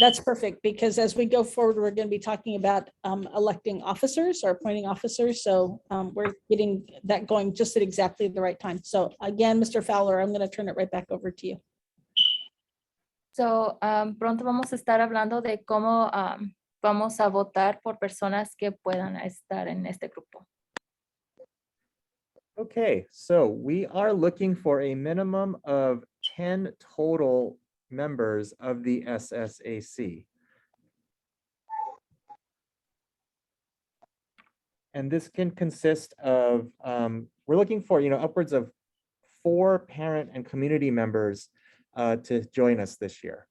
That's perfect, because as we go forward, we're going to be talking about electing officers or appointing officers. So we're getting that going just at exactly the right time. So again, Mr. Fowler, I'm going to turn it right back over to you. So, pronto vamos a estar hablando de cómo vamos a votar por personas que puedan estar en este grupo. Okay, so we are looking for a minimum of 10 total members of the SSAC. And this can consist of, we're looking for, upwards of 4 parent and community members to join us this year.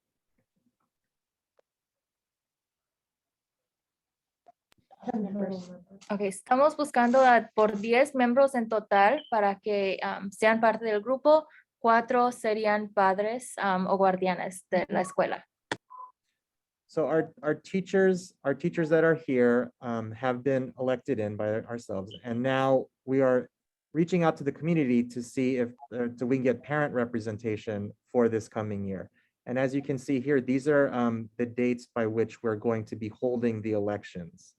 Okay, estamos buscando por 10 miembros en total para que sean parte del grupo. 4 serían padres o guardianes de la escuela. So our teachers that are here have been elected in by ourselves, and now we are reaching out to the community to see if we can get parent representation for this coming year. And as you can see here, these are the dates by which we're going to be holding the elections,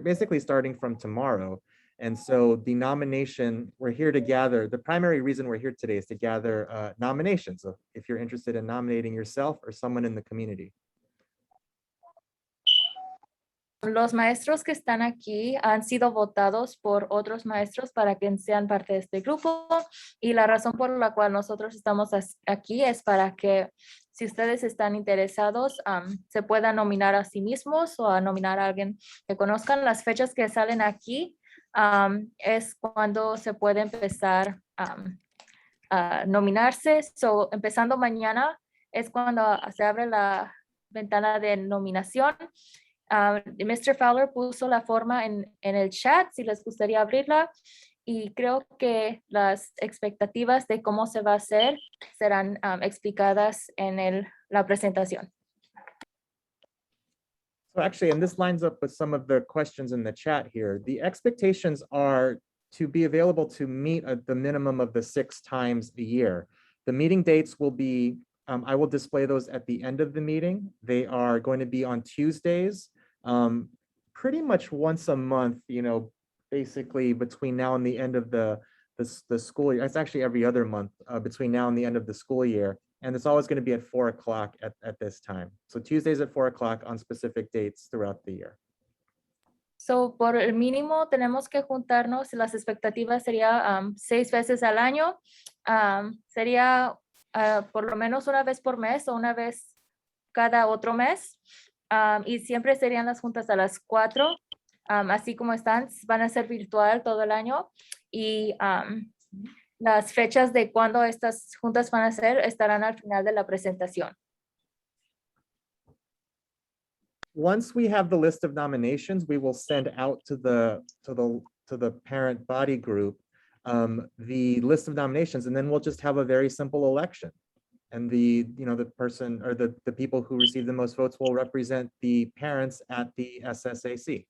basically starting from tomorrow. And so the nomination, we're here to gather, the primary reason we're here today is to gather nominations. So if you're interested in nominating yourself or someone in the community. Los maestros que están aquí han sido votados por otros maestros para que sean parte de este grupo, y la razón por la cual nosotros estamos aquí es para que, si ustedes están interesados, se puedan nominar a sí mismos o a nominar a alguien que conozcan. Las fechas que salen aquí es cuando se puede empezar a nominarse. So, empezando mañana es cuando se abre la ventana de nominación. Mr. Fowler puso la forma en el chat si les gustaría abrirla, y creo que las expectativas de cómo se va a hacer serán explicadas en la presentación. So actually, and this lines up with some of the questions in the chat here. The expectations are to be available to meet at the minimum of the 6 times a year. The meeting dates will be, I will display those at the end of the meeting. They are going to be on Tuesdays, pretty much once a month, basically between now and the end of the school year. It's actually every other month between now and the end of the school year. And it's always going to be at 4 o'clock at this time. So Tuesdays at 4 o'clock on specific dates throughout the year. So, por el mínimo tenemos que juntarnos. Las expectativas sería 6 veces al año. Sería por lo menos una vez por mes o una vez cada otro mes. Y siempre serían las juntas a las 4. Así como están, van a ser virtual todo el año. Y las fechas de cuándo estas juntas van a ser estarán al final de la presentación. Once we have the list of nominations, we will send out to the parent body group the list of nominations, and then we'll just have a very simple election. And the person or the people who receive the most votes will represent the parents at the SSAC.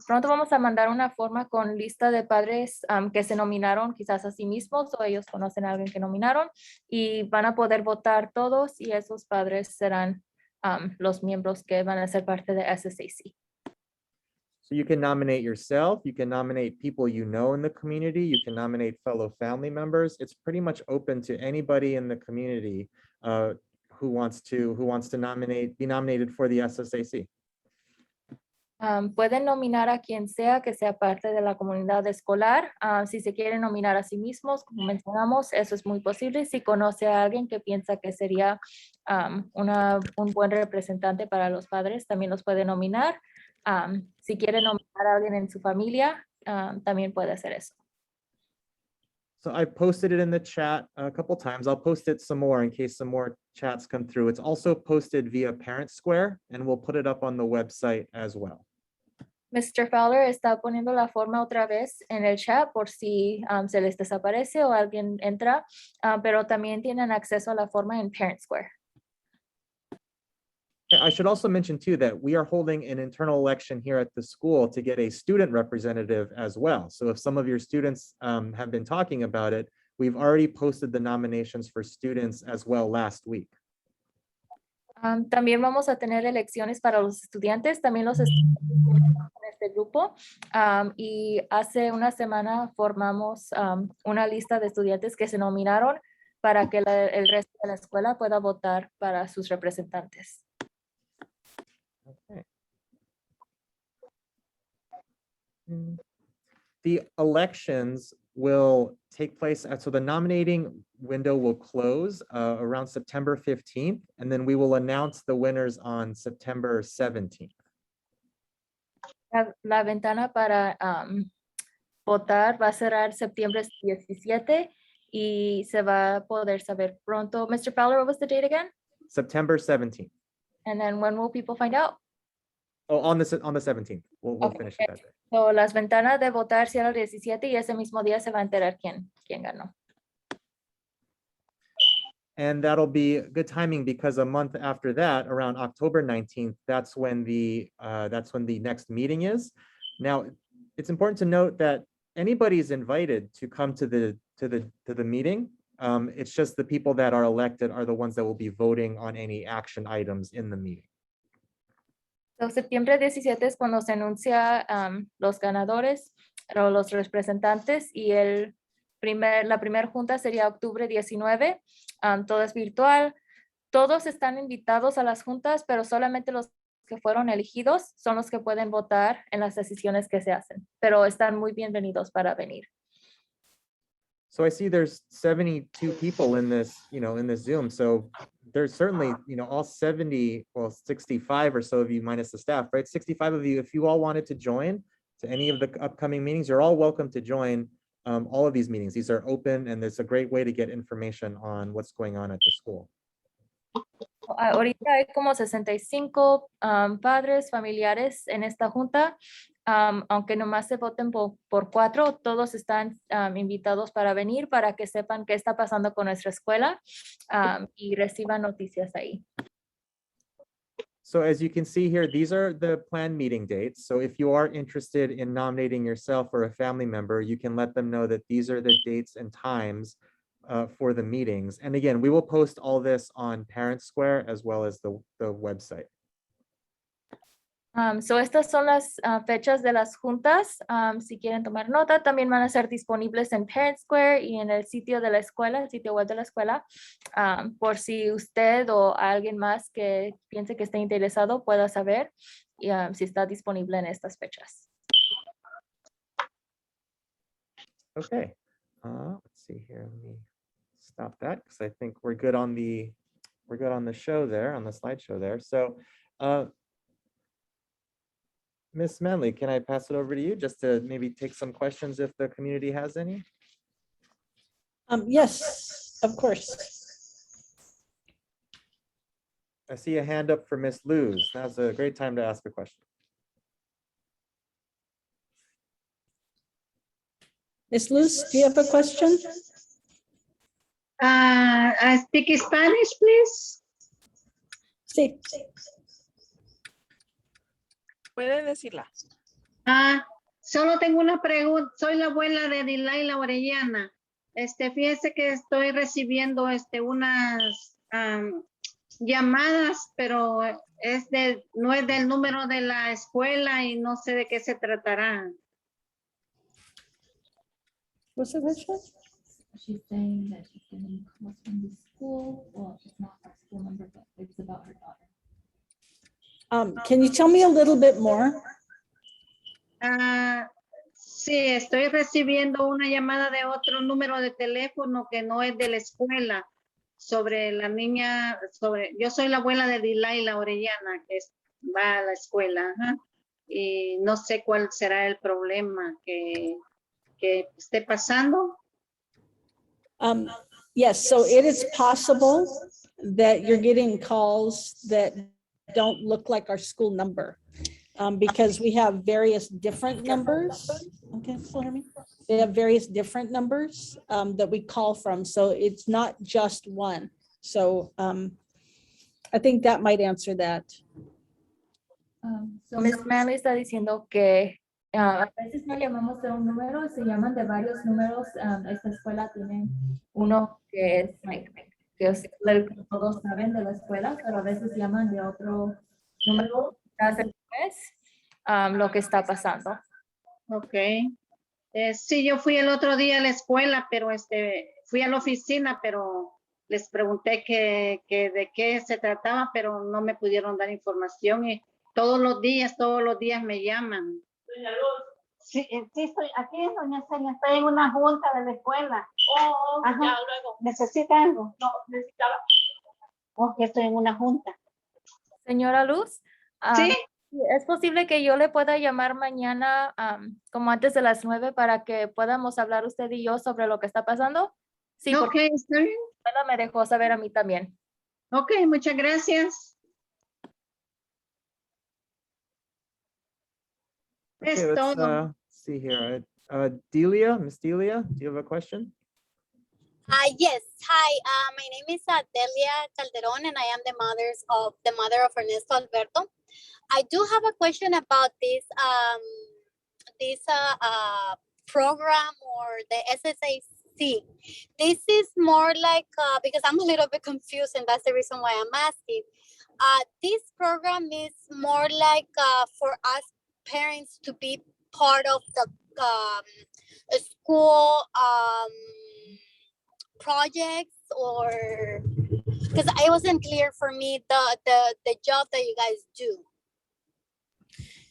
Pronto vamos a mandar una forma con lista de padres que se nominaron quizás a sí mismos, o ellos conocen a alguien que nominaron, y van a poder votar todos, y esos padres serán los miembros que van a ser parte de SSAC. So you can nominate yourself, you can nominate people you know in the community, you can nominate fellow family members. It's pretty much open to anybody in the community who wants to be nominated for the SSAC. Pueden nominar a quien sea que sea parte de la comunidad escolar. Si se quieren nominar a sí mismos, como mencionamos, eso es muy posible. Si conoce a alguien que piensa que sería un buen representante para los padres, también los puede nominar. Si quiere nominar a alguien en su familia, también puede hacer eso. So I posted it in the chat a couple times. I'll post it some more in case some more chats come through. It's also posted via Parent Square, and we'll put it up on the website as well. Mr. Fowler está poniendo la forma otra vez en el chat por si se les desaparece o alguien entra, pero también tienen acceso a la forma en Parent Square. I should also mention too that we are holding an internal election here at the school to get a student representative as well. So if some of your students have been talking about it, we've already posted the nominations for students as well last week. También vamos a tener elecciones para los estudiantes, también los estudiantes en este grupo. Y hace una semana formamos una lista de estudiantes que se nominaron para que el resto de la escuela pueda votar para sus representantes. Okay. The elections will take place, so the nominating window will close around September 15th, and then we will announce the winners on September 17th. La ventana para votar va a cerrar septiembre 17 y se va a poder saber pronto. Mr. Fowler, what was the date again? September 17th. And then when will people find out? Oh, on the 17th. We'll Okay. finish it that day. So, las ventanas de votar cierran el 17 y ese mismo día se va a enterar quién ganó. And that'll be good timing because a month after that, around October 19th, that's when the next meeting is. Now, it's important to note that anybody is invited to come to the meeting. It's just the people that are elected are the ones that will be voting on any action items in the meeting. So, septiembre 17 es cuando se anuncia los ganadores o los representantes y la primera junta sería octubre 19. Todo es virtual. Todos están invitados a las juntas, pero solamente los que fueron elegidos son los que pueden votar en las decisiones que se hacen, pero están muy bienvenidos para venir. So I see there's 72 people in this, in this Zoom. So there's certainly, all 65 or so of you minus the staff, right? 65 of you, if you all wanted to join to any of the upcoming meetings, you're all welcome to join all of these meetings. These are open and it's a great way to get information on what's going on at the school. Ahorita hay como 65 padres, familiares en esta junta. Aunque nomás se voten por 4, todos están invitados para venir para que sepan qué está pasando con nuestra escuela y reciban noticias ahí. So as you can see here, these are the planned meeting dates. So if you are interested in nominating yourself or a family member, you can let them know that these are the dates and times for the meetings. And again, we will post all this on Parent Square as well as the website. So estas son las fechas de las juntas. Si quieren tomar nota, también van a ser disponibles en Parent Square y en el sitio de la escuela, el sitio web de la escuela, por si usted o alguien más que piense que esté interesado pueda saber si está disponible en estas fechas. Okay, let's see here. Let me stop that because I think we're good on the show there, on the slideshow there. So. Ms. Manley, can I pass it over to you just to maybe take some questions if the community has any? Yes, of course. I see a hand up for Ms. Luz. Now's a great time to ask a question. Ms. Luz, do you have a question? I speak Spanish, please. Sí. Puede decirla. Solo tengo una pregunta. Soy la abuela de Dilaila Orellana. Fíjese que estoy recibiendo unas llamadas, pero no es del número de la escuela y no sé de qué se tratará. What's the question? She's saying that she's getting calls from the school. Well, it's not our school number, but it's about her daughter. Can you tell me a little bit more? Sí, estoy recibiendo una llamada de otro número de teléfono que no es de la escuela sobre la niña, yo soy la abuela de Dilaila Orellana que va a la escuela, y no sé cuál será el problema que esté pasando. Yes, so it is possible that you're getting calls that don't look like our school number because we have various different numbers. Okay, they have various different numbers that we call from, so it's not just one. So I think that might answer that. So Ms. Manley está diciendo que A veces no llamamos de un número, se llaman de varios números. Esta escuela tiene uno que es, que es el que todos saben de la escuela, pero a veces llaman de otro número cada mes lo que está pasando. Ok. Sí, yo fui el otro día a la escuela, pero fui a la oficina, pero les pregunté que de qué se trataba, pero no me pudieron dar información y todos los días me llaman. Sí, estoy aquí, doña Celia, estoy en una junta de la escuela. Ya luego. ¿Necesita algo? No, necesitaba. Que estoy en una junta. Señora Luz, Sí. ¿es posible que yo le pueda llamar mañana como antes de las 9 para que podamos hablar usted y yo sobre lo que está pasando? Sí, Ok, porque está bien. Perla me dejó saber a mí también. Ok, muchas gracias. Okay, Es let's todo. see here. Delia, Miss Delia, do you have a question? Yes. Hi. My name is Delia Calderon, and I am the mother of Ernesto Alberto. I do have a question about this program or the SSAC. This is more like because I'm a little bit confused, and that's the reason why I'm asking. This program is more like for us parents to be part of the school projects, or because it wasn't clear for me the job that you guys do.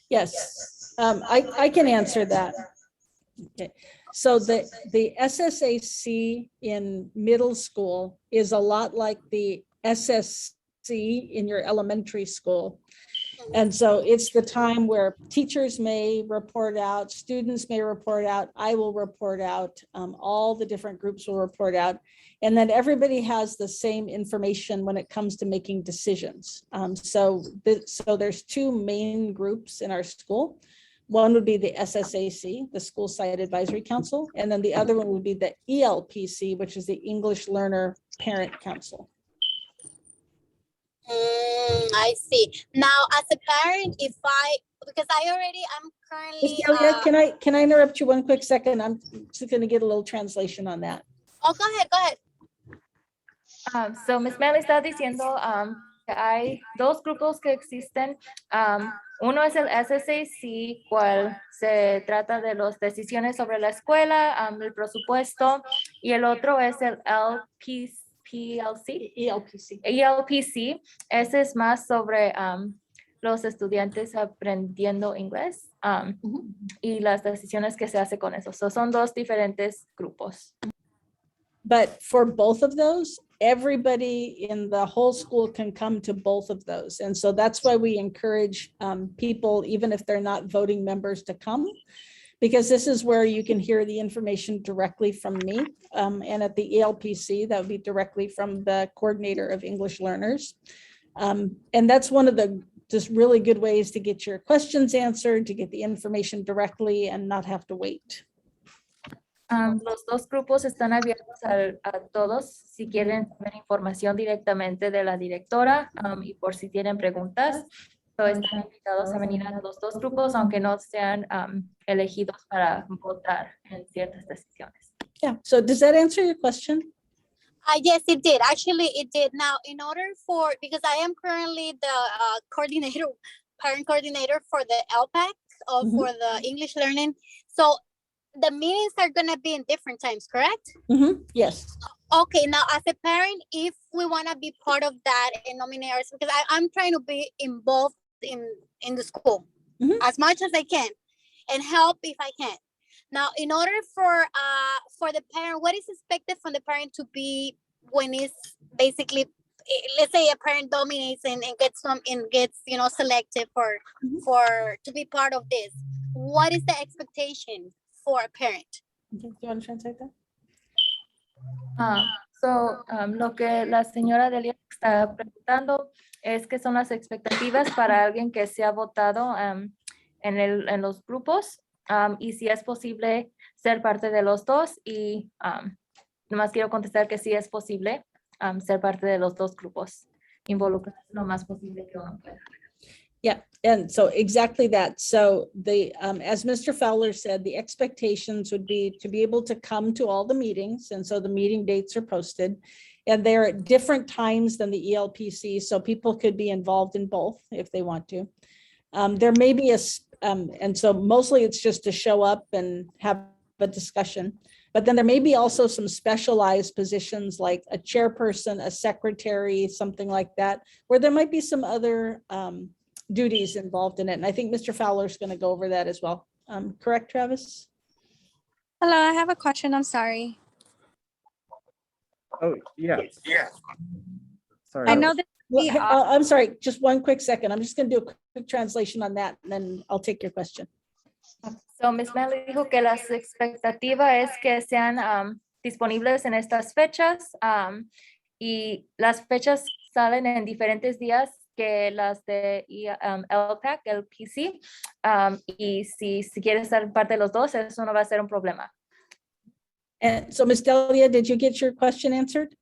Yes, I can answer that. Okay. So the SSAC in middle school is a lot like the SSC in your elementary school. And so it's the time where teachers may report out, students may report out, I will report out, all the different groups will report out. And then everybody has the same information when it comes to making decisions. So there's two main groups in our school. One would be the SSAC, the School Site Advisory Council, and then the other one would be the ELPC, which is the English Learner Parent Council. I see. Now, as a parent, because I'm currently. Can I interrupt you one quick second? I'm just going to get a little translation on that. Oh, go ahead. So Ms. Mel está diciendo que hay dos grupos que existen. Uno es el SSAC, cual se trata de las decisiones sobre la escuela, el presupuesto, y el otro es el ELPC. Ese es más sobre los estudiantes aprendiendo inglés y las decisiones que se hace con eso. So, son dos diferentes grupos. But for both of those, everybody in the whole school can come to both of those. And so that's why we encourage people, even if they're not voting members, to come, because this is where you can hear the information directly from me. And at the ELPC, that would be directly from the coordinator of English learners. And that's one of the just really good ways to get your questions answered, to get the information directly and not have to wait. Los dos grupos están abiertos a todos si quieren saber información directamente de la directora y por si tienen preguntas. So, están invitados a venir a los dos grupos, aunque no sean elegidos para votar en ciertas decisiones. Yeah, so does that answer your question? Yes, it did. Actually, it did. Now, in order because I am currently the parent coordinator for the LPAC, for the English learning. So the meetings are going to be in different times, correct? Yes. Okay, now as a parent, if we want to be part of that and nominate ours, because I'm trying to be involved in the school as much as I can and help if I can. Now, in order for the parent, what is expected from the parent to be when it's basically, let's say a parent dominates and gets selected for to be part of this. What is the expectation for a parent? Okay, do you want to translate that? Lo que la señora Delia está preguntando es qué son las expectativas para alguien que se ha votado en los grupos y si es posible ser parte de los dos y nomás quiero contestar que sí es posible ser parte de los dos grupos, involucrar lo más posible que uno pueda. Yeah, and so exactly that. So the, as Mr. Fowler said, the expectations would be to be able to come to all the meetings. And so the meeting dates are posted. And they're at different times than the ELPC, so people could be involved in both if they want to. There may be and so mostly it's just to show up and have a discussion. But then there may be also some specialized positions like a chairperson, a secretary, something like that, where there might be some other duties involved in it. And I think Mr. Fowler is going to go over that as well. Correct, Travis? Hello, I have a question. I'm sorry. Oh, yeah. Sorry. I know that Well, we I'm sorry, just one quick second. I'm just going to do a quick translation on that, and then I'll take your question. So, Ms. Mel dijo que las expectativas es que sean disponibles en estas fechas y las fechas salen en diferentes días que las de LPAC, el PC, y si quieres ser parte de los dos, eso no va a ser un problema. And so, Ms. Delia, did you get your question answered?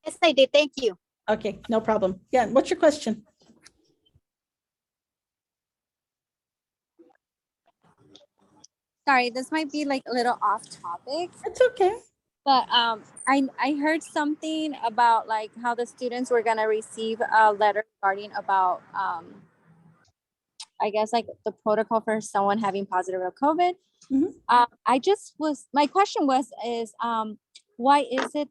Yes, I did. Thank you. Okay, no problem. Yeah, what's your question? sorry, this might be like a little off topic, It's okay. but I heard something about like how the students were gonna receive a letter regarding about I guess like the protocol for someone having positive of COVID. Mhm. My question is why is it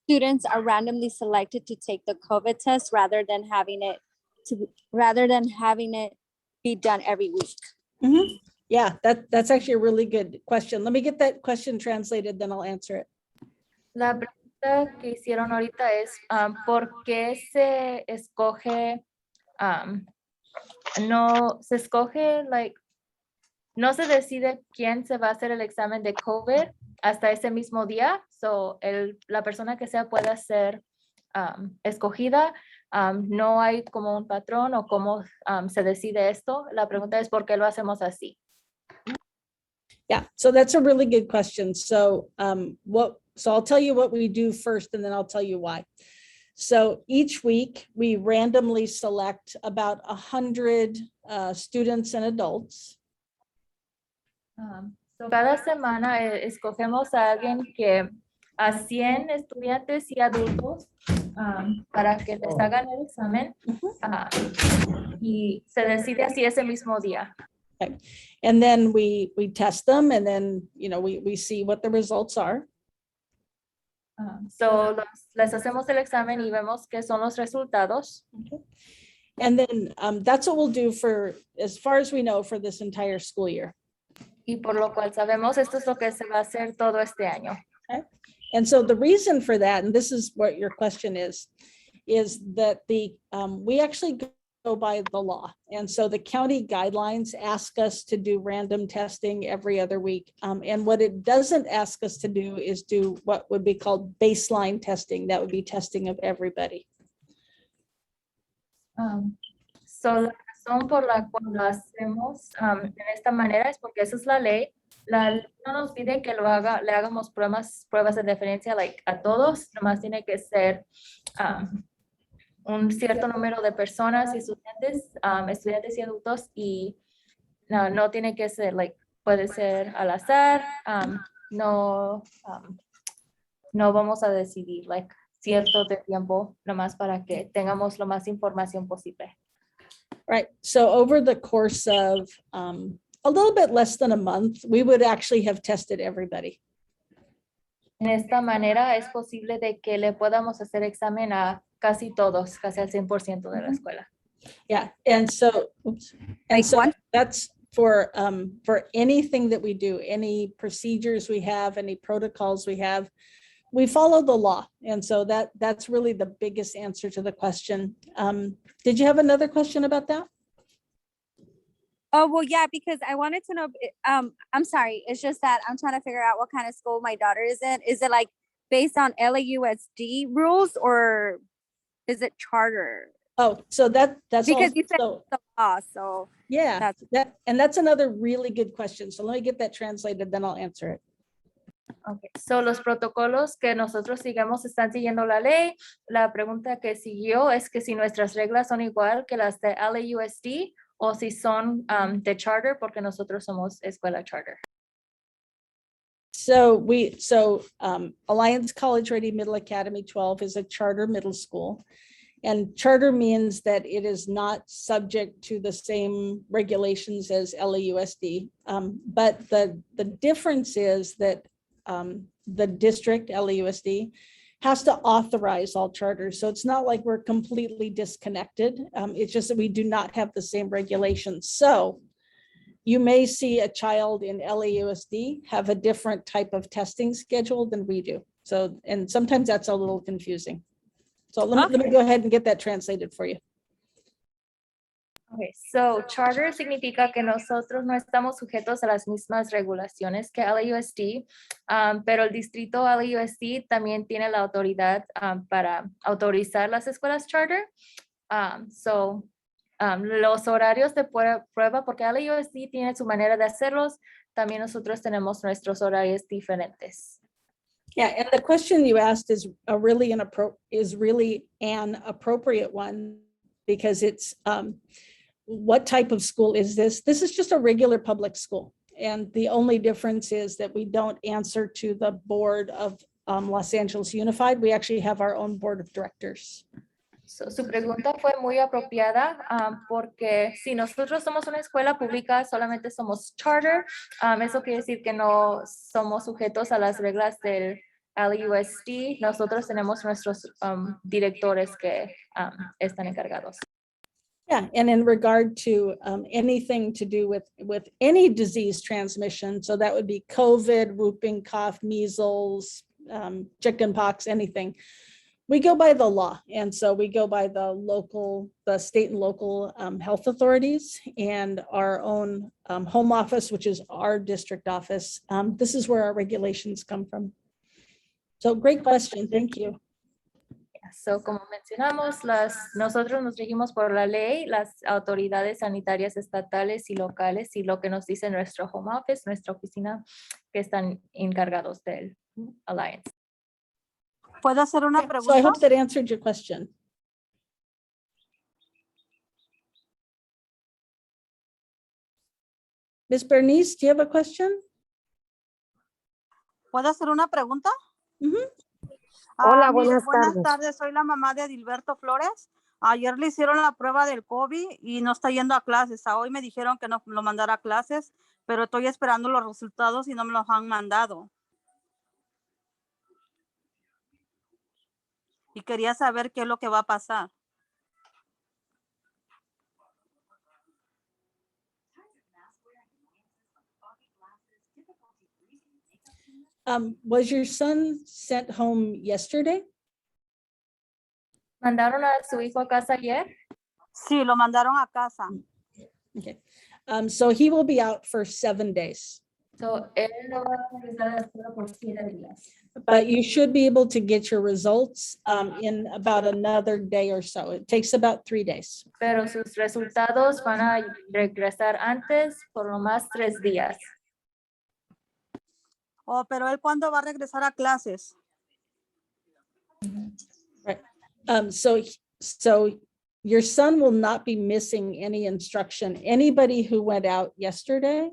students are randomly selected to take the COVID test rather than having it be done every week? Mhm. Yeah, that's actually a really good question. Let me get that question translated, then I'll answer it. La pregunta que hicieron ahorita es ¿por qué se escoge, no se escoge, no se decide quién se va a hacer el examen de COVID hasta ese mismo día? So, la persona que sea pueda ser escogida. No hay como un patrón o cómo se decide esto. La pregunta es ¿por qué lo hacemos así? Yeah, so that's a really good question. So I'll tell you what we do first, and then I'll tell you why. So each week we randomly select about 100 students and adults. So cada semana escogemos a alguien a 100 estudiantes y adultos para que les hagan el examen y se decide así ese mismo día. Okay. And then we test them, and then we see what the results are. So les hacemos el examen y vemos qué son los resultados. Okay. And then that's what we'll do for, as far as we know, for this entire school year. Y por lo cual sabemos esto es lo que se va a hacer todo este año. Okay. And so the reason for that, and this is what your question is that we actually go by the law. And so the county guidelines ask us to do random testing every other week. And what it doesn't ask us to do is do what would be called baseline testing. That would be testing of everybody. So la razón por la cual lo hacemos de esta manera es porque esa es la ley. La ley no nos pide que le hagamos pruebas de referencia a todos, nomás tiene que ser un cierto número de personas y estudiantes y adultos, y no tiene que ser, puede ser al azar, no vamos a decidir cierto de tiempo, nomás para que tengamos lo más información posible. Right. So over the course of a little bit less than a month, we would actually have tested everybody. En esta manera es posible de que le podamos hacer examen a casi todos, casi al 100% de la escuela. Yeah. And so, that's for anything that we do, any procedures we have, any protocols we have, we follow the law. And so that's really the biggest answer to the question. Did you have another question about that? Oh, well, yeah, because I wanted to know, I'm sorry, it's just that I'm trying to figure out what kind of school my daughter is in. Is it based on LAUSD rules, or is it charter? Oh, so that's because you said also, the law, so yeah, that's another really good question. So let me get that translated, then I'll answer it. Okay. So los protocolos que nosotros sigamos están siguiendo la ley. La pregunta que siguió es que si nuestras reglas son igual que las de LAUSD o si son de charter porque nosotros somos escuela charter. So Alliance College Ready Middle Academy 12 is a charter middle school. And charter means that it is not subject to the same regulations as LAUSD. But the difference is that the district, LAUSD, has to authorize all charters. So it's not like we're completely disconnected. It's just that we do not have the same regulations. So you may see a child in LAUSD have a different type of testing schedule than we do. So, and sometimes that's a little confusing. So let me go ahead and get that translated for you. Okay, so charter significa que nosotros no estamos sujetos a las mismas regulaciones que LAUSD, pero el distrito LAUSD también tiene la autoridad para autorizar las escuelas charter. Los horarios de prueba, porque LAUSD tiene su manera de hacerlos, también nosotros tenemos nuestros horarios diferentes. Yeah, and the question you asked is really an appropriate one because it's what type of school is this? This is just a regular public school. And the only difference is that we don't answer to the board of Los Angeles Unified. We actually have our own board of directors. So, su pregunta fue muy apropiada porque si nosotros somos una escuela pública, solamente somos charter. Eso quiere decir que no somos sujetos a las reglas del LAUSD. Nosotros tenemos nuestros directores que están encargados. Yeah, and in regard to anything to do with any disease transmission, so that would be COVID, whooping cough, measles, chickenpox, anything. We go by the law. And so we go by the state and local health authorities and our own home office, which is our district office. This is where our regulations come from. So great question. Thank you. So, como mencionamos, nosotros nos regimos por la ley, las autoridades sanitarias estatales y locales y lo que nos dice nuestro home office, nuestra oficina, que están encargados del Alliance. ¿Puedo hacer una So I pregunta? hope that answered your question. Ms. Bernice, do you have a question? ¿Puedo hacer una pregunta? Hola, Mire, buenas tardes. Soy la mamá de Adilberto Flores. Ayer le hicieron la prueba del COVID y no está yendo a clases. Hoy me dijeron que no lo mandara a clases, pero estoy esperando los resultados y no me los han mandado. Y quería saber qué es lo que va a pasar. Was your son sent home yesterday? ¿Mandaron a su hijo a casa ayer? Sí, lo mandaron a casa. Okay. So he will be out for 7 days. So, él no va a regresar a la escuela por 7 días. But you should be able to get your results in about another day or so. It takes about 3 days. Pero sus resultados van a regresar antes por lo más 3 días. Oh, pero él ¿cuándo va a regresar a clases? Right. So your son will not be missing any instruction. Anybody who went out yesterday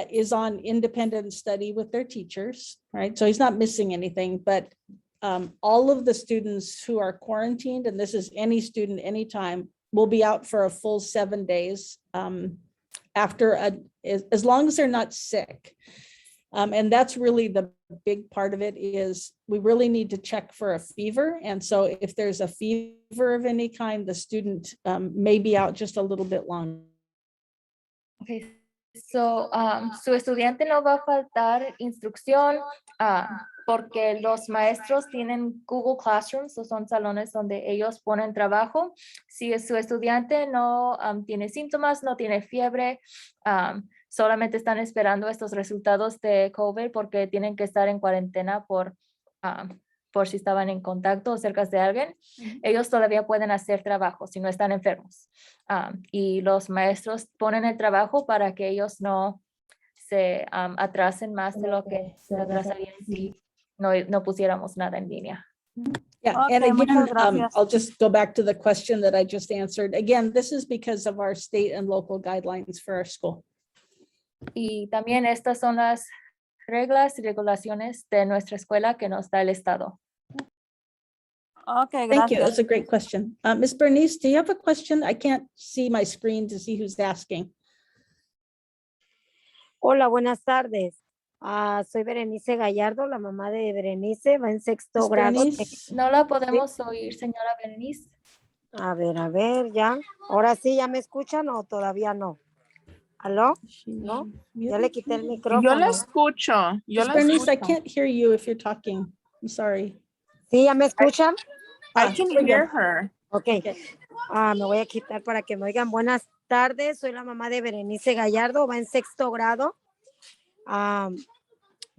is on independent study with their teachers, right? So he's not missing anything, but all of the students who are quarantined, and this is any student, anytime, will be out for a full 7 days as long as they're not sick. And that's really the big part of it is we really need to check for a fever. And so if there's a fever of any kind, the student may be out just a little bit longer. Okay. So, su estudiante no va a faltar instrucción porque los maestros tienen Google Classrooms, o son salones donde ellos ponen trabajo. Si su estudiante no tiene síntomas, no tiene fiebre, solamente están esperando estos resultados de COVID porque tienen que estar en cuarentena por si estaban en contacto o cerca de alguien, ellos todavía pueden hacer trabajo si no están enfermos. Y los maestros ponen el trabajo para que ellos no se atrasen más de lo que se atrasarían si no pusiéramos nada en línea. Yeah, and Okay, muchas again, gracias. I'll just go back to the question that I just answered. Again, this is because of our state and local guidelines for our school. Y también estas son las reglas y regulaciones de nuestra escuela que nos da el Estado. Okay, Thank you. gracias. That's a great question. Ms. Bernice, do you have a question? I can't see my screen to see who's asking. Hola, buenas tardes. Soy Berenice Gallardo, la mamá de Berenice, va en sexto Ms. grado. Bernice? No la podemos oír, señora Berenice. A ver, ya. Ahora sí, ¿ya me escuchan o todavía no? ¿Aló? ¿No? Ya le quité el Yo micrófono. la escucho. Yo Ms. la Bernice, I escucho. can't hear you if you're talking. I'm sorry. ¿Sí, ya me escuchan? I can there we go. hear her. Ok. Me voy a quitar para que me oigan. Buenas tardes, soy la mamá de Berenice Gallardo, va en sexto grado.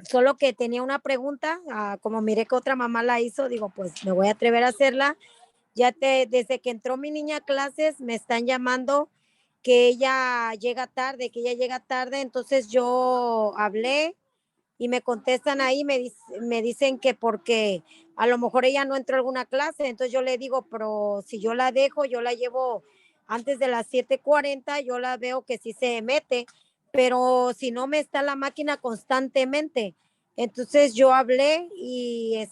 Solo que tenía una pregunta, como miré que otra mamá la hizo, digo, pues me voy a atrever a hacerla. Desde que entró mi niña a clases, me están llamando que ella llega tarde, entonces yo hablé y me contestan ahí, me dicen que porque a lo mejor ella no entró a alguna clase, entonces yo le digo, pero si yo la dejo, yo la llevo antes de las 7:40, yo la veo que sí se mete, pero si no me está la máquina constantemente. Entonces yo hablé y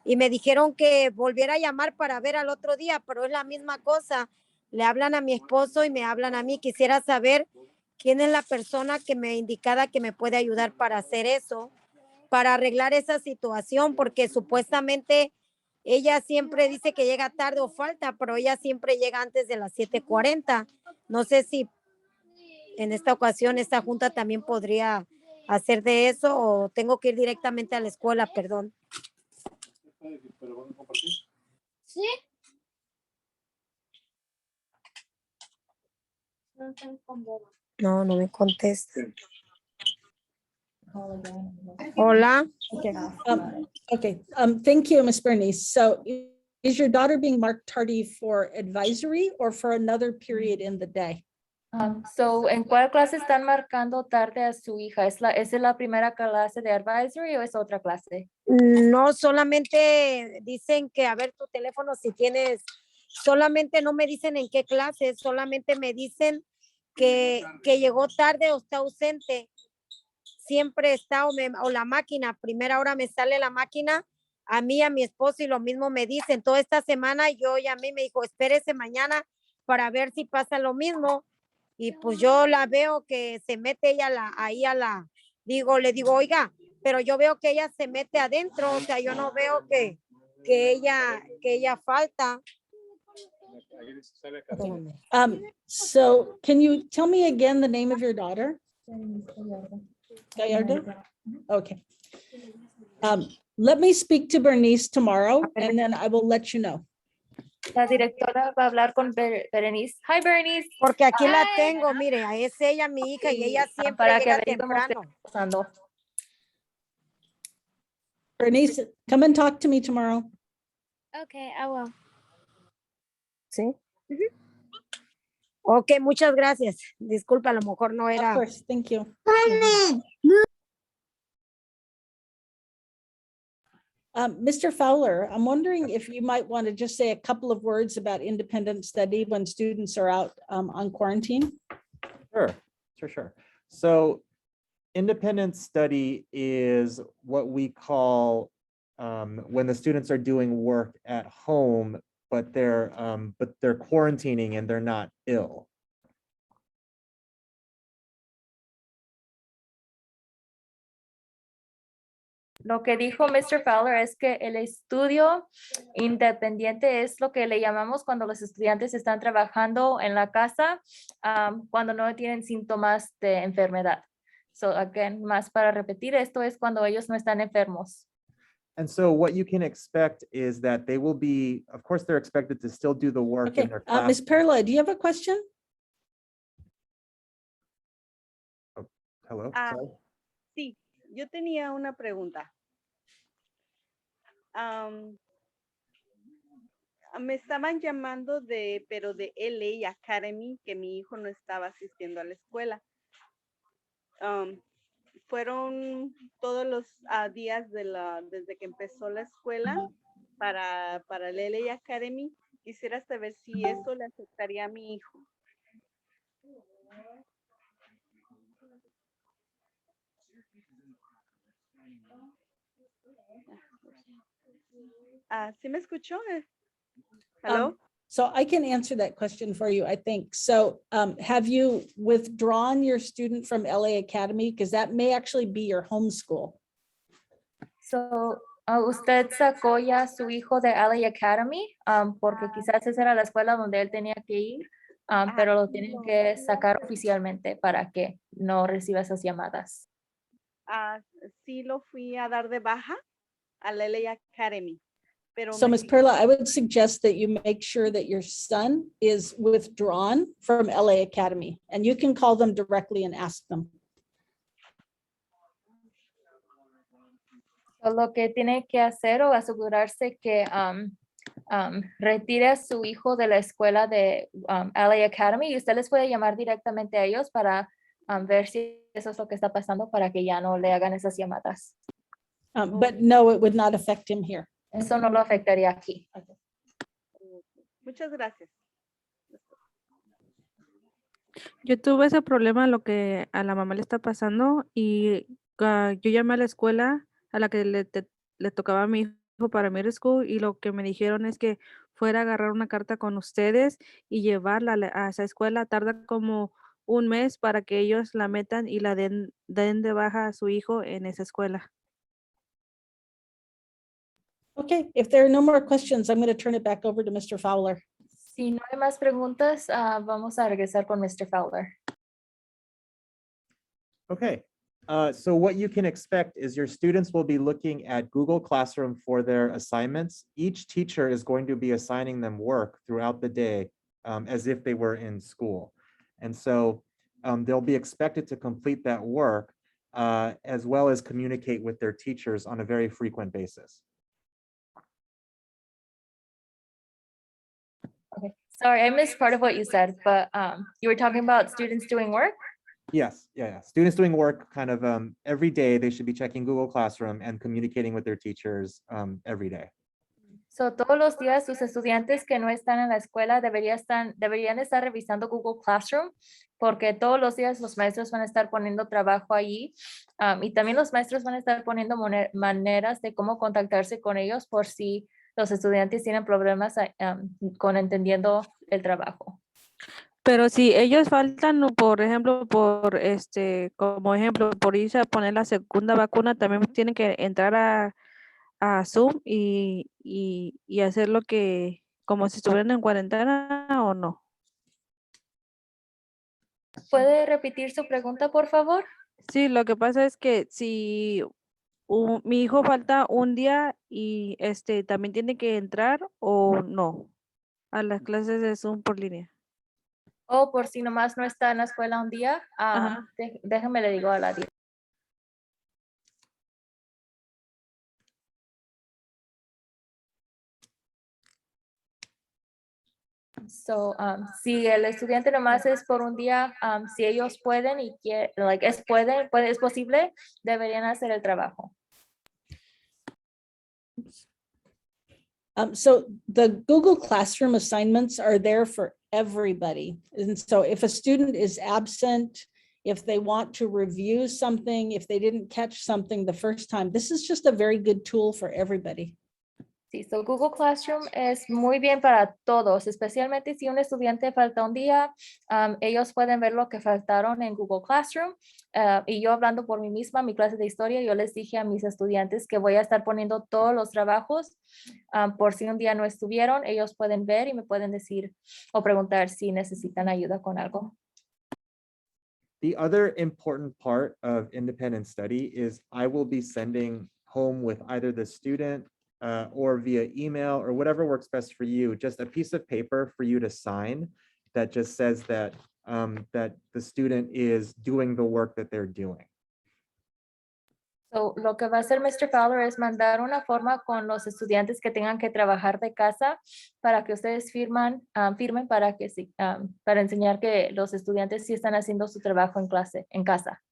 me dijeron que volviera a llamar para ver al otro día, pero es la misma cosa. Le hablan a mi esposo y me hablan a mí. Quisiera saber quién es la persona indicada que me puede ayudar para hacer eso, para arreglar esa situación, porque supuestamente ella siempre dice que llega tarde o falta, pero ella siempre llega antes de las 7:40. No sé si en esta ocasión esta junta también podría hacer de eso o tengo que ir directamente a la escuela, perdón. Sí. No me contesta. Hola. Okay. Thank you, Ms. Bernice. So is your daughter being marked tardy for advisory or for another period in the day? ¿En cuál clase están marcando tarde a su hija? ¿Es la primera clase de advisory o es otra clase? No, solamente dicen que a ver tu teléfono si tienes, solamente no me dicen en qué clase, solamente me dicen que llegó tarde o está ausente. Siempre está o la máquina, primera hora me sale la máquina, a mí, a mi esposo y lo mismo me dicen. Toda esta semana yo llamé y me dijo, espérese mañana para ver si pasa lo mismo. Y pues yo la veo que se mete ella le digo, oiga, pero yo veo que ella se mete adentro, o sea, yo no veo que ella falta. So can you tell me again the name of your daughter? Gallardo? Okay. Let me speak to Bernice tomorrow and then I will let you know. La directora va a hablar con Berenice. Hi, Berenice. Porque aquí la tengo, mire, es ella mi hija y ella siempre para que llega averigüemos qué temprano. está pasando. Bernice, come and talk to me tomorrow. Okay, I will. Sí. Ok, muchas gracias. Disculpa, a lo mejor no Of era. course, thank you. Mr. Fowler, I'm wondering if you might want to just say a couple of words about independent study when students are out on quarantine. Sure. So independent study is what we call when the students are doing work at home, but they're quarantining and they're not ill. Lo que dijo Mr. Fowler es que el estudio independiente es lo que le llamamos cuando los estudiantes están trabajando en la casa cuando no tienen síntomas de enfermedad. So again, más para repetir, esto es cuando ellos no están enfermos. And so what you can expect is that they will be, of course, they're expected to still do the work Okay, in their class. Ms. Perla, do you have a question? Hello, Ah, sorry. Sí, yo tenía una pregunta. Me estaban llamando pero de LA Academy, que mi hijo no estaba asistiendo a la escuela. fueron todos los días desde que empezó la escuela para el LA Academy. Quisiera saber si eso le afectaría a mi hijo. ¿Sí me escuchó? Hello? So I can answer that question for you, I think. So have you withdrawn your student from LA Academy? Because that may actually be your homeschool. So, ¿usted sacó ya su hijo de LA Academy? Porque quizás esa era la escuela donde él tenía que ir, pero lo tienen que sacar oficialmente para que no reciba esas llamadas. Sí lo fui a dar de baja al LA Academy. Pero So Ms. Perla, I would suggest that you make sure that your son is withdrawn from LA Academy, and you can call them directly and ask them. So, lo que tiene que hacer o asegurarse que retire a su hijo de la escuela de LA Academy, y usted les puede llamar directamente a ellos para ver si eso es lo que está pasando para que ya no le hagan esas llamadas. But no, it would not affect him here. Eso no lo afectaría aquí. Muchas gracias. Yo tuve ese problema, lo que a la mamá le está pasando, y yo llamé a la escuela a la que le tocaba a mi hijo para middle school, y lo que me dijeron es que fuera a agarrar una carta con ustedes y llevarla a esa escuela. Tarda como un mes para que ellos la metan y la den de baja a su hijo en esa escuela. Okay, if there are no more questions, I'm going to turn it back over to Mr. Fowler. Si no hay más preguntas, vamos a regresar con Mr. Fowler. Okay, so what you can expect is your students will be looking at Google Classroom for their assignments. Each teacher is going to be assigning them work throughout the day as if they were in school. And so they'll be expected to complete that work as well as communicate with their teachers on a very frequent basis. Okay. Sorry, I missed part of what you said, but you were talking about students doing work? Yes, yeah. Students doing work kind of every day. They should be checking Google Classroom and communicating with their teachers every day. So, todos los días sus estudiantes que no están en la escuela deberían estar revisando Google Classroom, porque todos los días los maestros van a estar poniendo trabajo allí, y también los maestros van a estar poniendo maneras de cómo contactarse con ellos por si los estudiantes tienen problemas con entendiendo el trabajo. Pero si ellos faltan, por ejemplo, como ejemplo, por irse a poner la segunda vacuna, también tienen que entrar a Zoom y hacer lo que, como si estuvieran en cuarentena, ¿o no? ¿Puede repetir su pregunta, por favor? Sí, lo que pasa es que si mi hijo falta un día y también tiene que entrar o no a las clases de Zoom por línea. O por si nomás no está en la escuela un día, Ajá. déjame le digo a la directora. So, si el estudiante nomás es por un día, si ellos pueden y es posible, deberían hacer el trabajo. So the Google Classroom assignments are there for everybody. And so if a student is absent, if they want to review something, if they didn't catch something the first time, this is just a very good tool for everybody. Sí, so Google Classroom es muy bien para todos, especialmente si un estudiante falta un día, ellos pueden ver lo que faltaron en Google Classroom. Y yo hablando por mí misma, mi clase de historia, yo les dije a mis estudiantes que voy a estar poniendo todos los trabajos por si un día no estuvieron, ellos pueden ver y me pueden decir o preguntar si necesitan ayuda con algo. The other important part of independent study is I will be sending home with either the student or via email or whatever works best for you, just a piece of paper for you to sign that just says that that the student is doing the work that they're doing. So, lo que va a hacer Mr. Fowler es mandar una forma con los estudiantes que tengan que trabajar de casa para que ustedes firmen para que para enseñar que los estudiantes sí están haciendo su trabajo en casa.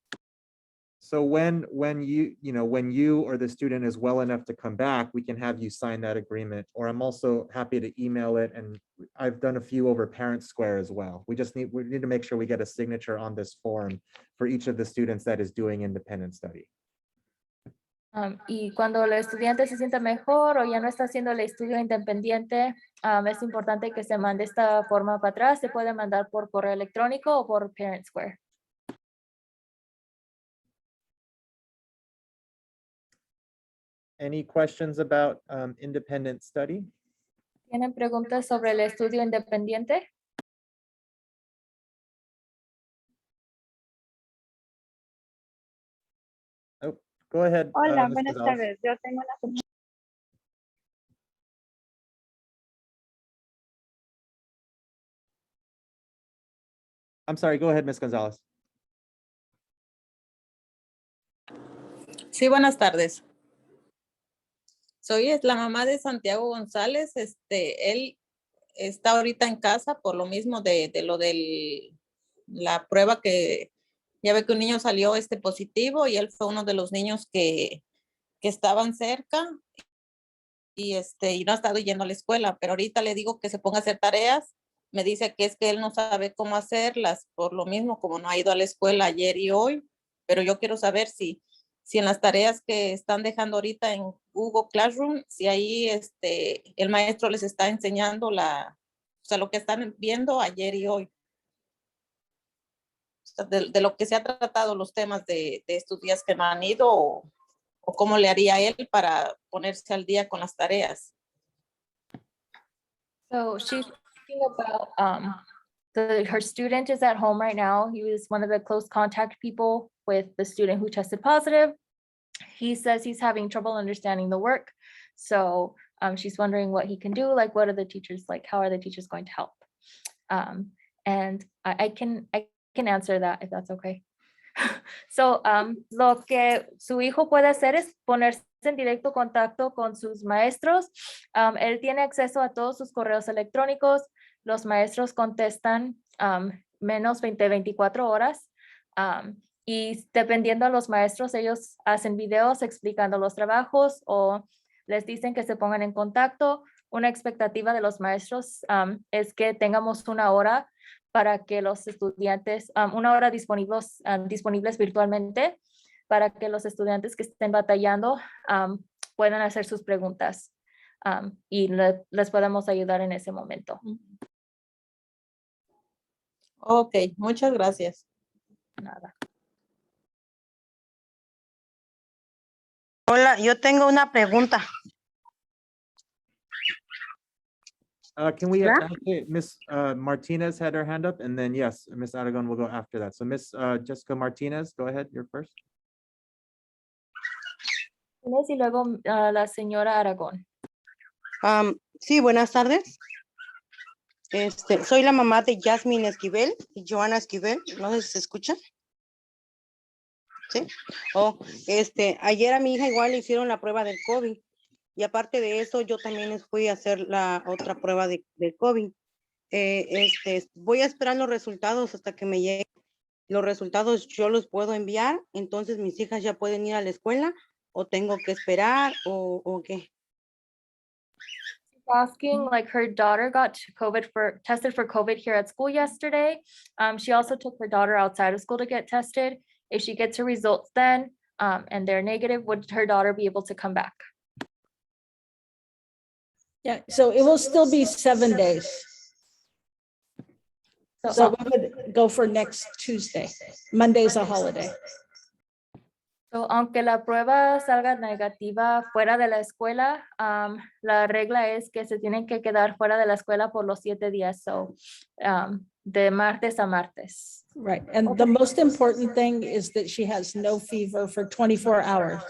So when when you or the student is well enough to come back, we can have you sign that agreement, or I'm also happy to email it, and I've done a few over Parent Square as well. We need to make sure we get a signature on this form for each of the students that is doing independent study. Y cuando el estudiante se sienta mejor o ya no está haciendo el estudio independiente, es importante que se mande esta forma para atrás. Se puede mandar por correo electrónico o por Parent Square. Any questions about independent study? ¿Tienen preguntas sobre el estudio independiente? Oh, go ahead. Hola, Ms. buenas Gonzalez. tardes. Yo tengo una pregunta. I'm sorry, go ahead, Ms. Gonzalez. Sí, buenas tardes. Soy la mamá de Santiago González. Él está ahorita en casa por lo mismo de lo de la prueba que ya ve que un niño salió positivo y él fue uno de los niños que estaban cerca y no ha estado yendo a la escuela, pero ahorita le digo que se ponga a hacer tareas. Me dice que es que él no sabe cómo hacerlas por lo mismo como no ha ido a la escuela ayer y hoy, pero yo quiero saber si en las tareas que están dejando ahorita en Google Classroom, si ahí el maestro les está enseñando lo que están viendo ayer y hoy. O sea, de lo que se ha tratado los temas de estos días que no han ido o cómo le haría él para ponerse al día con las tareas. So she's thinking about her student is at home right now. He was one of the close contact people with the student who tested positive. He says he's having trouble understanding the work. So she's wondering what he can do. Like, what are the teachers like? How are the teachers going to help? And I can answer that if that's okay. So, lo que su hijo puede hacer es ponerse en directo contacto con sus maestros. Él tiene acceso a todos sus correos electrónicos. Los maestros contestan menos 24 horas. Y dependiendo de los maestros, ellos hacen videos explicando los trabajos o les dicen que se pongan en contacto. Una expectativa de los maestros es que tengamos una hora para que los estudiantes, una hora disponibles virtualmente para que los estudiantes que estén batallando puedan hacer sus preguntas y les podamos ayudar en ese momento. Ok, muchas gracias. Nada. Hola, yo tengo una pregunta. Can we, Yeah. actually, Ms. Martinez had her hand up, and then yes, Ms. Aragon will go after that. So Ms. Jessica Martinez, go ahead, you're first. Y luego la señora Aragón. Sí, buenas tardes. Soy la mamá de Jasmine Esquivel y Joana Esquivel. No sé si se escucha. Sí. Ayer a mi hija igual le hicieron la prueba del COVID. Y aparte de eso, yo también fui a hacer la otra prueba de COVID. Voy a esperar los resultados hasta que me lleguen. Los resultados yo los puedo enviar, entonces mis hijas ya pueden ir a la escuela o tengo que esperar o qué. Asking, like, her daughter got tested for COVID here at school yesterday. She also took her daughter outside of school to get tested. If she gets her results then and they're negative, would her daughter be able to come back? Yeah, so it will still be 7 days. So we would go for next Tuesday. Monday's a holiday. So, aunque la prueba salga negativa fuera de la escuela, la regla es que se tienen que quedar fuera de la escuela por los 7 días. So, de martes a martes. Right, and the most important thing is that she has no fever for 24 hours.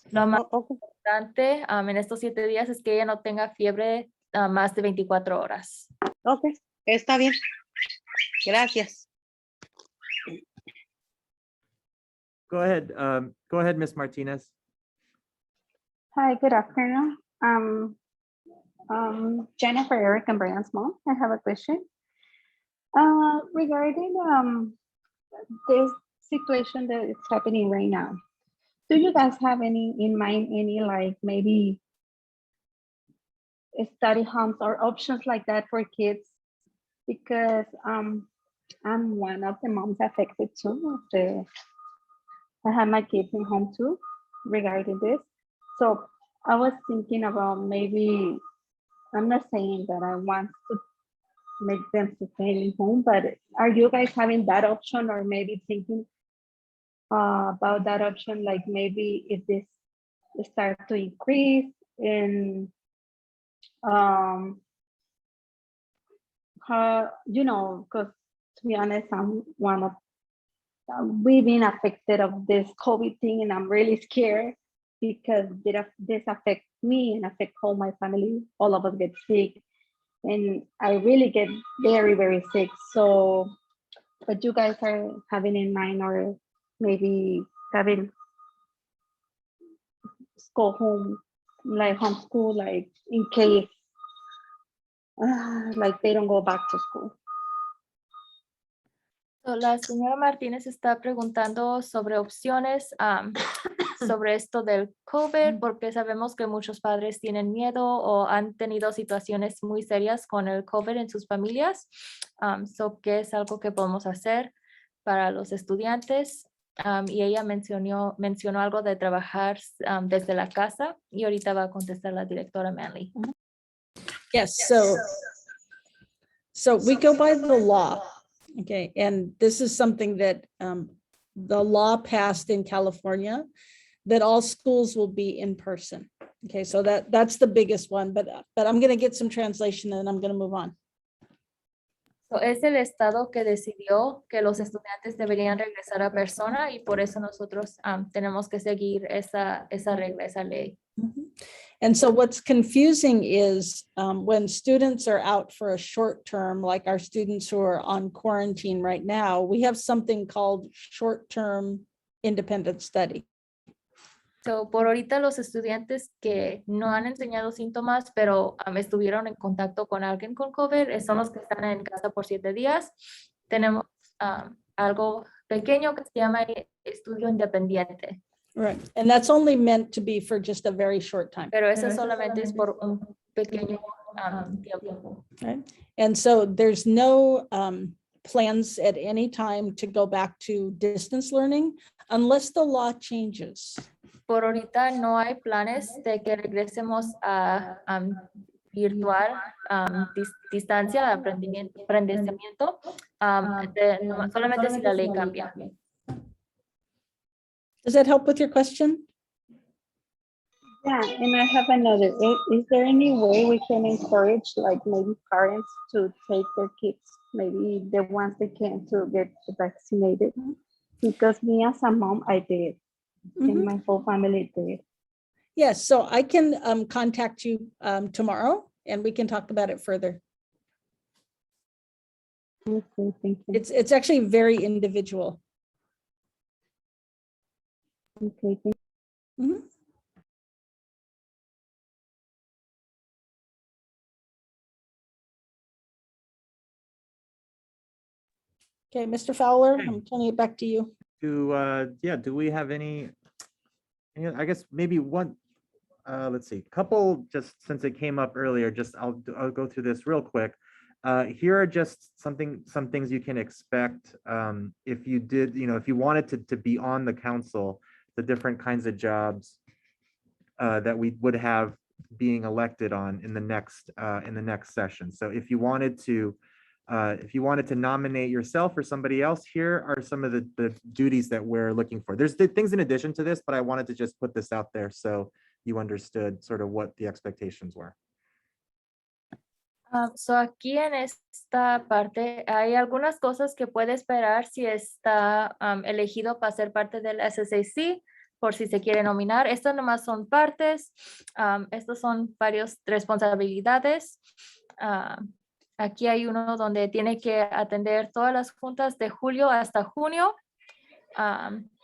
Lo más importante en estos 7 días es que ella no tenga fiebre más de 24 horas. Ok, está bien. Gracias. Go ahead, Ms. Martinez. Hi, good afternoon. Jennifer, Eric, and Brian's mom. I have a question. Regarding this situation that is happening right now, do you guys have any in mind, any like maybe study homes or options like that for kids? Because I'm one of the moms affected too. I have my kids in home too regarding this. So I was thinking about maybe, I'm not saying that I want to make them to stay in home, but are you guys having that option or maybe thinking about that option? Like maybe if this start to increase in how, you know, because to be honest, I'm one of we've been affected of this COVID thing, and I'm really scared because this affects me and affect all my family. All of us get sick, and I really get very, very sick. So, but you guys are having in mind, or maybe having school home, like homeschool, like in case, like they don't go back to school. La señora Martínez está preguntando sobre opciones sobre esto del COVID, porque sabemos que muchos padres tienen miedo o han tenido situaciones muy serias con el COVID en sus familias. ¿Qué es algo que podemos hacer para los estudiantes? Y ella mencionó algo de trabajar desde la casa, y ahorita va a contestar la directora Manley. Yes, so we go by the law. Okay, and this is something that the law passed in California, that all schools will be in person. Okay, so that's the biggest one, but I'm going to get some translation and I'm going to move on. So, es el estado que decidió que los estudiantes deberían regresar a persona, y por eso nosotros tenemos que seguir esa regla, esa ley. And so what's confusing is when students are out for a short term, like our students who are on quarantine right now, we have something called short-term independent study. So, por ahorita los estudiantes que no han enseñado síntomas, pero estuvieron en contacto con alguien con COVID, son los que están en casa por 7 días. Tenemos algo pequeño que se llama estudio independiente. Right, and that's only meant to be for just a very short time. Pero eso solamente es por un pequeño tiempo. Right, and so there's no plans at any time to go back to distance learning unless the law changes. Por ahorita no hay planes de que regresemos a virtual, distancia, aprendimiento, solamente si la ley cambia. Does that help with your question? Yeah, and I have another. Is there any way we can encourage, like maybe parents to take their kids, maybe the ones they can, to get vaccinated? Because me as a mom, I did, and my whole family did. Yes, so I can contact you tomorrow and we can talk about it further. Okay, thank you. It's actually very individual. Okay, thank you. Okay, Mr. Fowler, I'm turning it back to you. Do we have any, I guess maybe one, let's see, couple, just since it came up earlier, just I'll go through this real quick. Here are just some things you can expect if you did, if you wanted to be on the council, the different kinds of jobs that we would have being elected on in the next session. So if you wanted to nominate yourself or somebody else, here are some of the duties that we're looking for. There's things in addition to this, but I wanted to just put this out there so you understood sort of what the expectations were. So aquí en esta parte hay algunas cosas que puede esperar si está elegido para ser parte del SSAC, por si se quiere nominar. Estas nomás son partes, estos son varias responsabilidades. Aquí hay uno donde tiene que atender todas las juntas de julio hasta junio.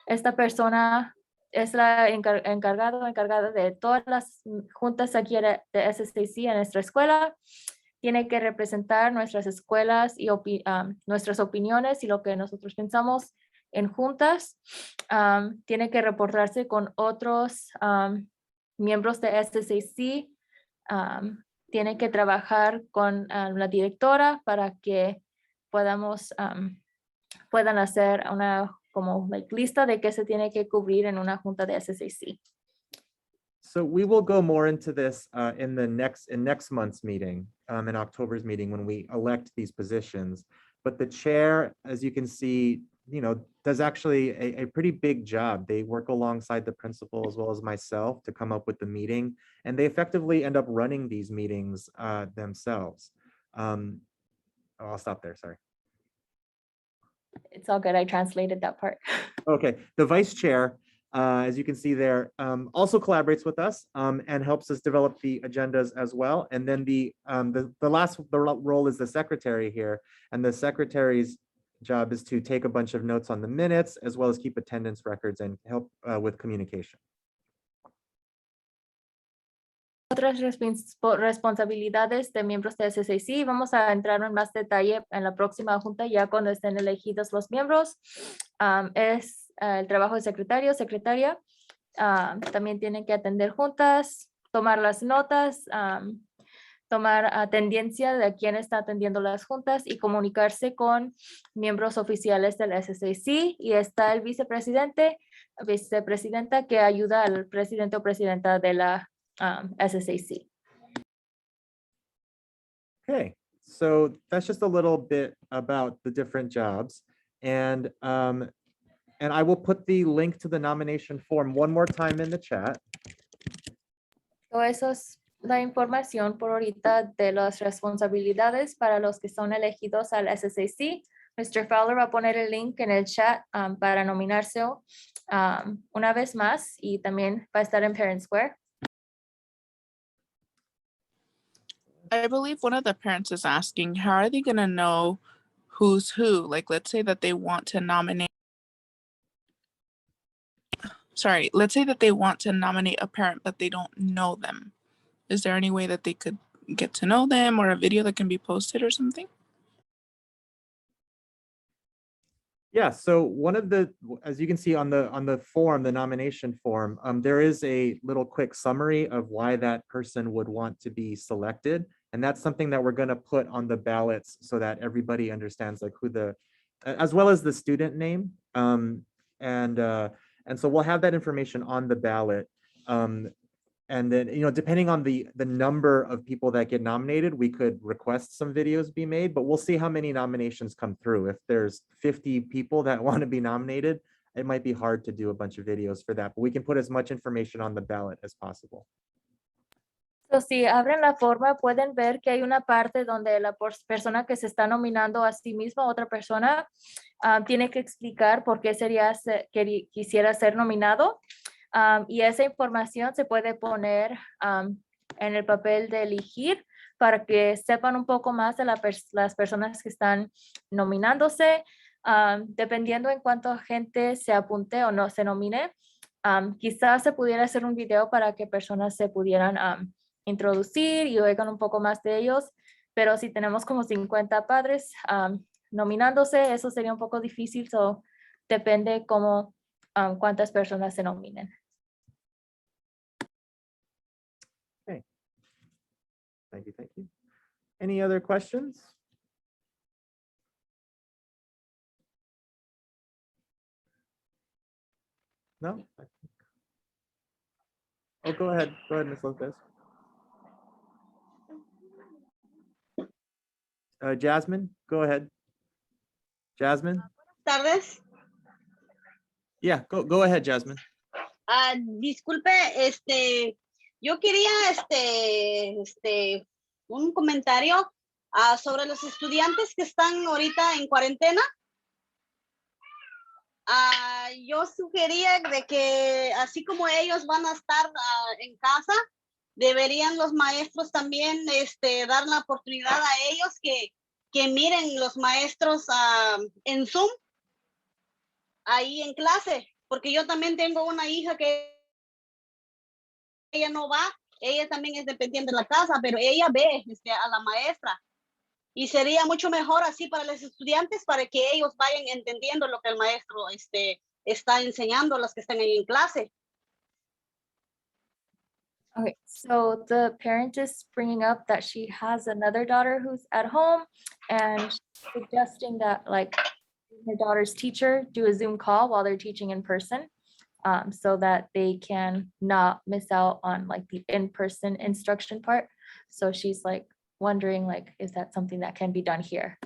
Esta persona es la encargada de todas las juntas aquí de SSAC en nuestra escuela. Tiene que representar nuestras escuelas y nuestras opiniones y lo que nosotros pensamos en juntas, tiene que reportarse con otros miembros de SSAC, tiene que trabajar con la directora para que puedan hacer una como lista de qué se tiene que cubrir en una junta de SSAC. So we will go more into this in next month's meeting, in October's meeting when we elect these positions. But the chair, as you can see, does actually a pretty big job. They work alongside the principal as well as myself to come up with the meeting, and they effectively end up running these meetings themselves. I'll stop there, sorry. It's all good. I translated that part. Okay, the vice chair, as you can see there, also collaborates with us and helps us develop the agendas as well. And then the last role is the secretary here, and the secretary's job is to take a bunch of notes on the minutes as well as keep attendance records and help with communication. Otras responsabilidades de miembros de SSAC. Vamos a entrar en más detalle en la próxima junta ya cuando estén elegidos los miembros. Es el trabajo de secretario, secretaria. También tienen que atender juntas, tomar las notas, tomar tendencia de quién está atendiendo las juntas y comunicarse con miembros oficiales del SSAC. Y está el vicepresidenta que ayuda al presidente o presidenta de la SSAC. Okay, so that's just a little bit about the different jobs. And I will put the link to the nomination form one more time in the chat. So eso es la información por ahorita de las responsabilidades para los que son elegidos al SSAC. Mr. Fowler va a poner el link en el chat para nominarse una vez más y también va a estar en Parent Square. I believe one of the parents is asking, how are they going to know who's who? Like, let's say that they want to nominate. Sorry, let's say that they want to nominate a parent, but they don't know them. Is there any way that they could get to know them or a video that can be posted or something? Yeah, so one of the, as you can see on the form, the nomination form, there is a little quick summary of why that person would want to be selected. And that's something that we're going to put on the ballots so that everybody understands like who as well as the student name. And so we'll have that information on the ballot. And then, depending on the number of people that get nominated, we could request some videos be made, but we'll see how many nominations come through. If there's 50 people that want to be nominated, it might be hard to do a bunch of videos for that, but we can put as much information on the ballot as possible. So, si abren la forma, pueden ver que hay una parte donde la persona que se está nominando a sí misma, otra persona, tiene que explicar por qué quisiera ser nominado. Y esa información se puede poner en el papel de elegir para que sepan un poco más de las personas que están nominándose. Dependiendo en cuánta gente se apunte o no se nomine, quizás se pudiera hacer un video para que personas se pudieran introducir y oigan un poco más de ellos, pero si tenemos como 50 padres nominándose, eso sería un poco difícil, so depende como cuántas personas se nominen. Okay. Thank you. Any other questions? No? Oh, go ahead, Ms. Lopez. Jasmine, go ahead. Jasmine? Tardes. Yeah, go ahead, Jasmine. Disculpe, yo quería un comentario sobre los estudiantes que están ahorita en cuarentena. Yo sugería de que así como ellos van a estar en casa, deberían los maestros también dar la oportunidad a ellos que miren los maestros en Zoom ahí en clase, porque yo también tengo una hija que ella no va, ella también es dependiente de la casa, pero ella ve a la maestra. Y sería mucho mejor así para los estudiantes, para que ellos vayan entendiendo lo que el maestro está enseñando a los que están ahí en clase. Okay, so the parent is bringing up that she has another daughter who's at home and suggesting that like her daughter's teacher do a Zoom call while they're teaching in person, so that they can not miss out on like the in-person instruction part. So she's like wondering like, is that something that can be done here?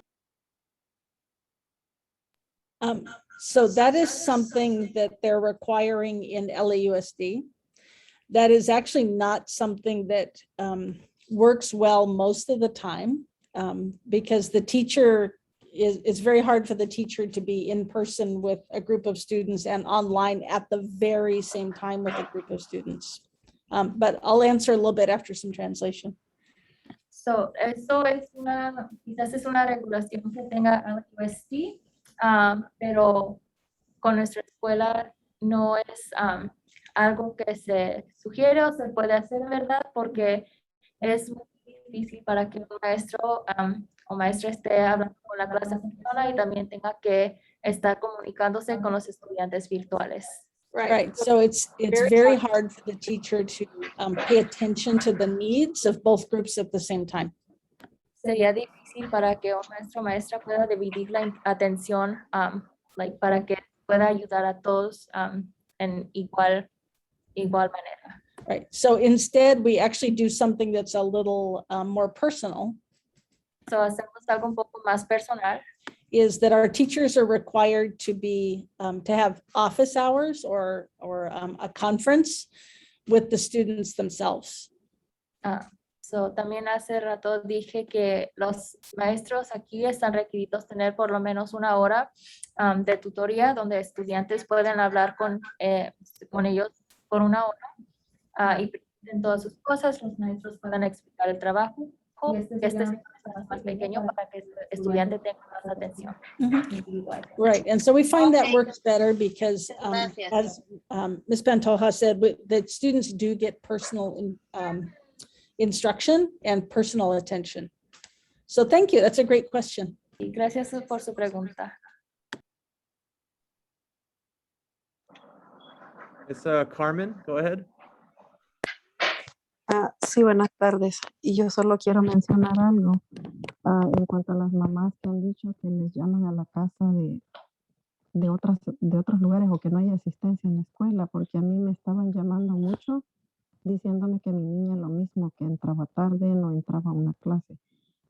So that is something that they're requiring in LAUSD. That is actually not something that works well most of the time, because the teacher it's very hard for the teacher to be in person with a group of students and online at the very same time with a group of students. But I'll answer a little bit after some translation. So eso es quizás es una regulación que tenga LAUSD, pero con nuestra escuela no es algo que se sugiere o se puede hacer, ¿verdad? Porque es muy difícil para que un maestro o maestra esté hablando con la clase y también tenga que estar comunicándose con los estudiantes virtuales. Right. So it's very hard for the teacher to pay attention to the needs of both groups at the same time. Sería difícil para que un maestro o maestra pueda dividir la atención para que pueda ayudar a todos en igual manera. Right. So instead, we actually do something that's a little more personal. So hacemos algo un poco más personal. Is that our teachers are required to be to have office hours or a conference with the students themselves. So también hace rato dije que los maestros aquí están requeridos tener por lo menos una hora de tutoría donde estudiantes pueden hablar con ellos por una hora y presenten todas sus cosas, los maestros puedan explicar el trabajo. Y este es más pequeño para que el estudiante tenga más atención. Right, and so we find that works better because as Ms. Pantoja said, that students do get personal instruction and personal attention. So thank you, that's a great question. Y gracias por su pregunta. It's Carmen, go ahead. Sí, buenas tardes. Y yo solo quiero mencionar algo en cuanto a las mamás que han dicho que les llaman a la casa de otros lugares o que no hay asistencia en la escuela, porque a mí me estaban llamando mucho diciéndome que mi niña lo mismo, que entraba tarde, no entraba a una clase.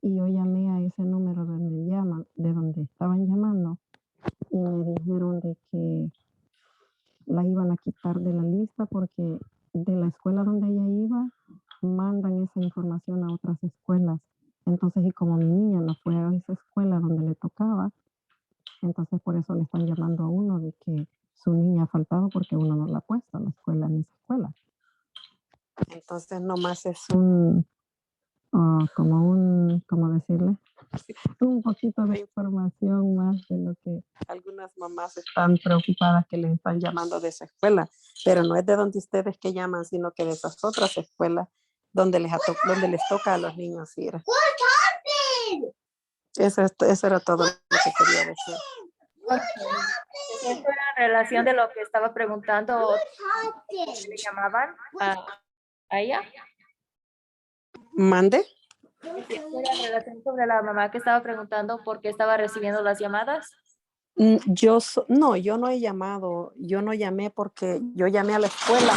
Y yo llamé a ese número de donde estaban llamando y me dijeron de que la iban a quitar de la lista porque de la escuela donde ella iba mandan esa información a otras escuelas. Entonces, y como mi niña no fue a esa escuela donde le tocaba, entonces por eso le están llamando a uno de que su niña ha faltado porque uno no la ha puesto a la escuela en esa escuela. Entonces, nomás es ¿cómo decirle? Un poquito de información más de lo que algunas mamás están preocupadas que les están llamando de esa escuela, pero no es de donde ustedes que llaman, sino que de esas otras escuelas donde les toca a los niños ir. Eso era todo lo que quería decir. Okay. Eso era en relación de lo que estaba preguntando, ¿le llamaban a ella? ¿Mande? ¿Era en relación sobre la mamá que estaba preguntando por qué estaba recibiendo las llamadas? Yo no he llamado, yo no llamé porque yo llamé a la escuela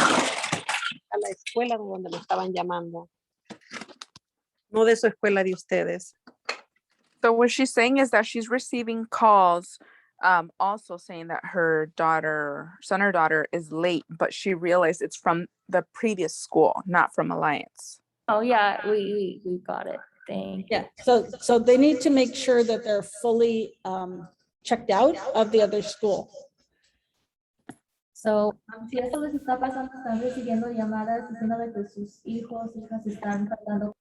donde me estaban llamando. No de su escuela de ustedes. So what she's saying is that she's receiving calls also saying that her son or daughter is late, but she realized it's from the previous school, not from Alliance. Oh yeah, we got it. Thank you. Yeah, so they need to make sure that they're fully checked out of the other school. So, si eso les está pasando, están recibiendo llamadas diciendo de que sus hijos, hijas están faltando.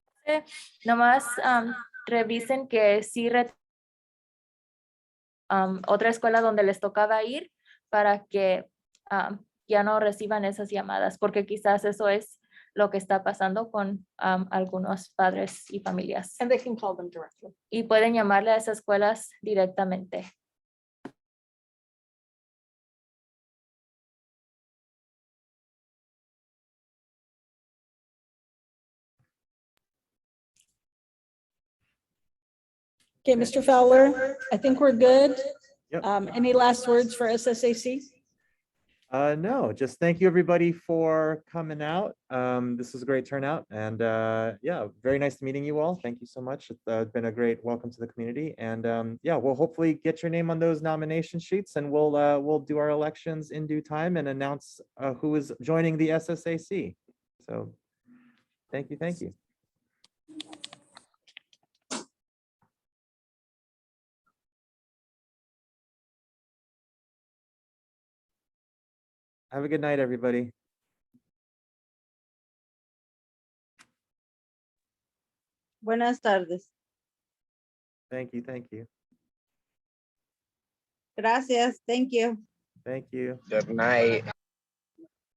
Nomás revisen que sí otra escuela donde les tocaba ir para que ya no reciban esas llamadas, porque quizás eso es lo que está pasando con algunos padres y familias. And they can call them directly. Y pueden llamarle a esas escuelas directamente. Okay, Mr. Fowler, I think we're good. Yep. Any last words for SSAC? No, just thank you everybody for coming out. This was a great turnout and yeah, very nice meeting you all. Thank you so much. It's been a great welcome to the community and yeah, we'll hopefully get your name on those nomination sheets and we'll do our elections in due time and announce who is joining the SSAC. So thank you, thank you. Have a good night, everybody. Buenas tardes. Thank you, thank you. Gracias. Thank you. Thank you. Good night.